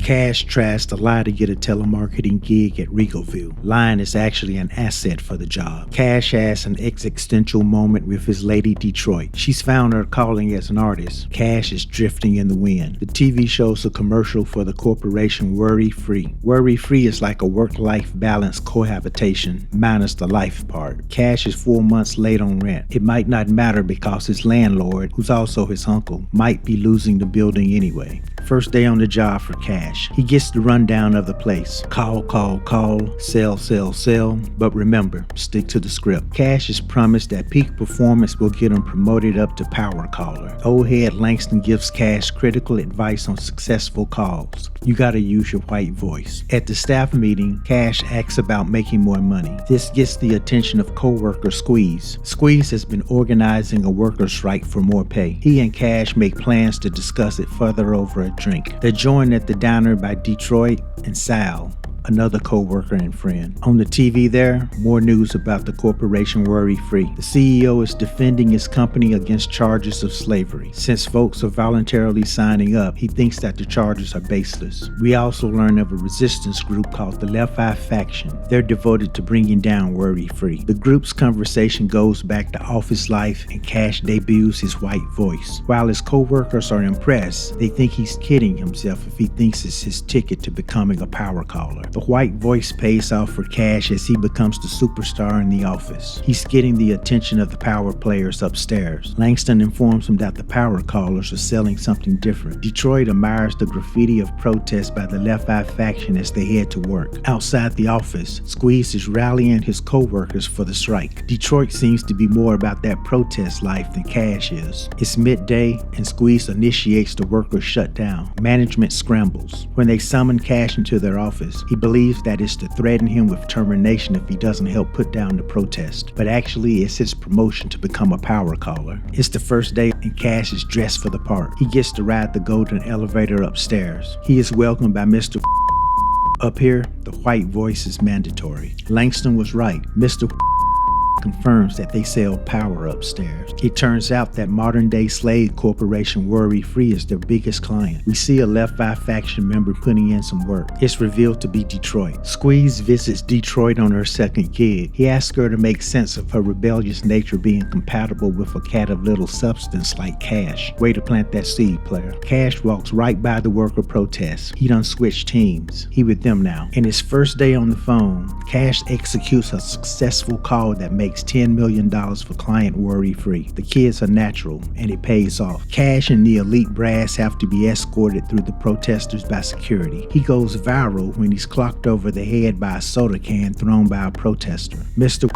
Cash tries to lie to get a telemarketing gig at Regalville. Lying is actually an asset for the job. Cash has an existential moment with his lady Detroit. She's found her calling as an artist. Cash is drifting in the wind. The TV shows a commercial for the corporation Worry Free. Worry Free is like a work-life balance cohabitation, minus the life part. Cash is 4 months late on rent. It might not matter because his landlord, who's also his uncle, might be losing the building anyway. First day on the job for Cash. He gets the rundown of the place. Call, sell. But remember, stick to the script. Cash is promised that peak performance will get him promoted up to power caller. Old head Langston gives Cash critical advice on successful calls. You gotta use your white voice. At the staff meeting, Cash asks about making more money. This gets the attention of co-worker Squeeze. Squeeze has been organizing a worker strike for more pay. He and Cash make plans to discuss it further over a drink. They're joined at the diner by Detroit and Sal, another co-worker and friend. On the TV there, more news about the corporation Worry Free. The CEO is defending his company against charges of slavery. Since folks are voluntarily signing up, he thinks that the charges are baseless. We also learn of a resistance group called the Left Eye Faction. They're devoted to bringing down Worry Free. The group's conversation goes back to office life and Cash debuts his white voice. While his co-workers are impressed, they think he's kidding himself if he thinks it's his ticket to becoming a power caller. The white voice pays off for Cash as he becomes the superstar in the office. He's getting the attention of the power players upstairs. Langston informs him that the power callers are selling something different. Detroit admires the graffiti of protest by the Left Eye Faction as they head to work. Outside the office, Squeeze is rallying his co-workers for the strike. Detroit seems to be more about that protest life than Cash is. It's midday and Squeeze initiates the workers' shutdown. Management scrambles. When they summon Cash into their office, he believes that is to threaten him with termination if he doesn't help put down the protest. But actually, it's his promotion to become a power caller. It's the first day and Cash is dressed for the part. He gets to ride the golden elevator upstairs. He is welcomed by Mr. Up here, the white voice is mandatory. Langston was right. Mr. confirms that they sell power upstairs. It turns out that modern-day slave corporation Worry Free is their biggest client. We see a Left Eye Faction member putting in some work. It's revealed to be Detroit. Squeeze visits Detroit on her second gig. He asks her to make sense of her rebellious nature being compatible with a cat of little substance like Cash. Way to plant that seed, player. Cash walks right by the worker protests. He done switched teams. He with them now. In his first day on the phone, Cash executes a successful call that makes $10 million for client Worry Free. The kids are natural and it pays off. Cash and the elite brass have to be escorted through the protesters by security. He goes viral when he's clocked over the head by a soda can thrown by a protester. Mr.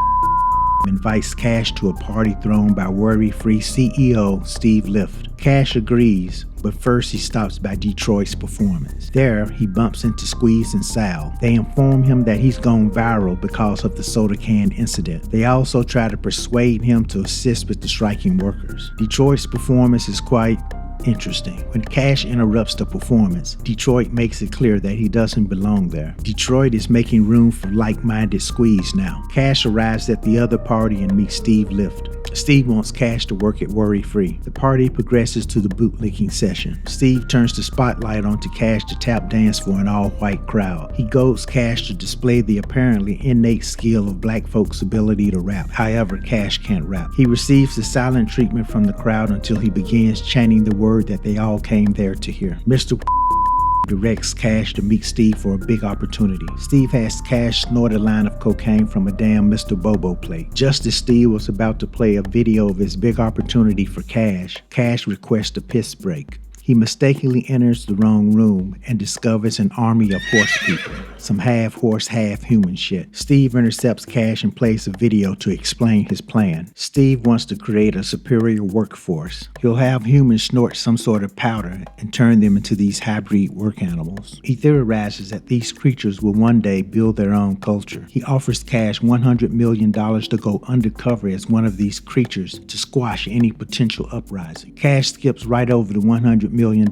invites Cash to a party thrown by Worry Free CEO Steve Lift. Cash agrees, but first he stops by Detroit's performance. There, he bumps into Squeeze and Sal. They inform him that he's gone viral because of the soda can incident. They also try to persuade him to assist with the striking workers. Detroit's performance is quite interesting. When Cash interrupts the performance, Detroit makes it clear that he doesn't belong there. Detroit is making room for like-minded Squeeze now. Cash arrives at the other party and meets Steve Lift. Steve wants Cash to work at Worry Free. The party progresses to the bootlicking session. Steve turns the spotlight onto Cash to tap dance for an all-white crowd. He goads Cash to display the apparently innate skill of black folks' ability to rap. However, Cash can't rap. He receives the silent treatment from the crowd until he begins chanting the word that they all came there to hear. Mr. directs Cash to meet Steve for a big opportunity. Steve has Cash snort a line of cocaine from a damn Mr. Bobo plate. Just as Steve was about to play a video of his big opportunity for Cash, Cash requests a piss break. He mistakenly enters the wrong room and discovers an army of horse people. Some half-horse, half-human shit. Steve intercepts Cash and plays a video to explain his plan. Steve wants to create a superior workforce. He'll have humans snort some sort of powder and turn them into these hybrid work animals. He theorizes that these creatures will one day build their own culture. He offers Cash $100 million to go undercover as one of these creatures to squash any potential uprising. Cash skips right over the $100 million million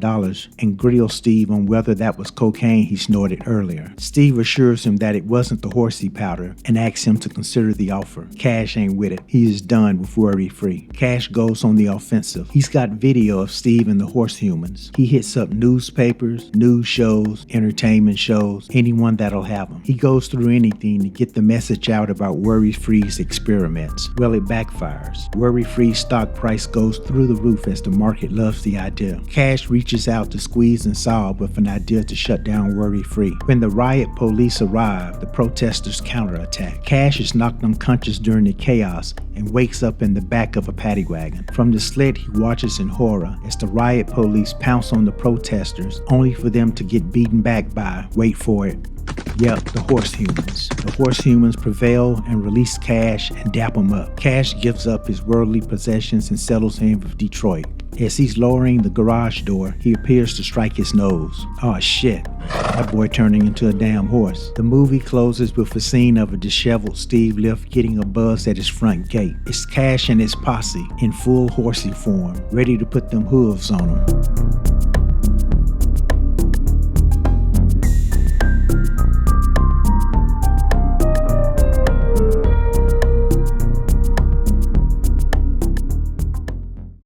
and grills Steve on whether that was cocaine he snorted earlier. Steve assures him that it wasn't the horsey powder and asks him to consider the offer. Cash ain't with it. He is done with worry-free. Cash goes on the offensive. He's got video of Steve and the horse humans. He hits up newspapers, news shows, entertainment shows, anyone that'll have him. He goes through anything to get the message out about worry-free's experiments. Well, it backfires. Worry-free's stock price goes through the roof as the market loves the idea. Cash reaches out to squeeze and solve with an idea to shut down worry-free. When the riot police arrive, the protesters counterattack. Cash is knocked unconscious during the chaos and wakes up in the back of a paddy wagon. From the sled, he watches in horror as the riot police pounce on the protesters, only for them to get beaten back by, wait for it, yep, the horse humans. The horse humans prevail and release Cash and dap him up. Cash gives up his worldly possessions and settles in with Detroit. As he's lowering the garage door, he appears to strike his nose. Oh shit, that boy turning into a damn horse. The movie closes with a scene of a disheveled Steve Lift getting a buzz at his front gate. It's Cash and his posse in full horsey form, ready to put them hooves on him.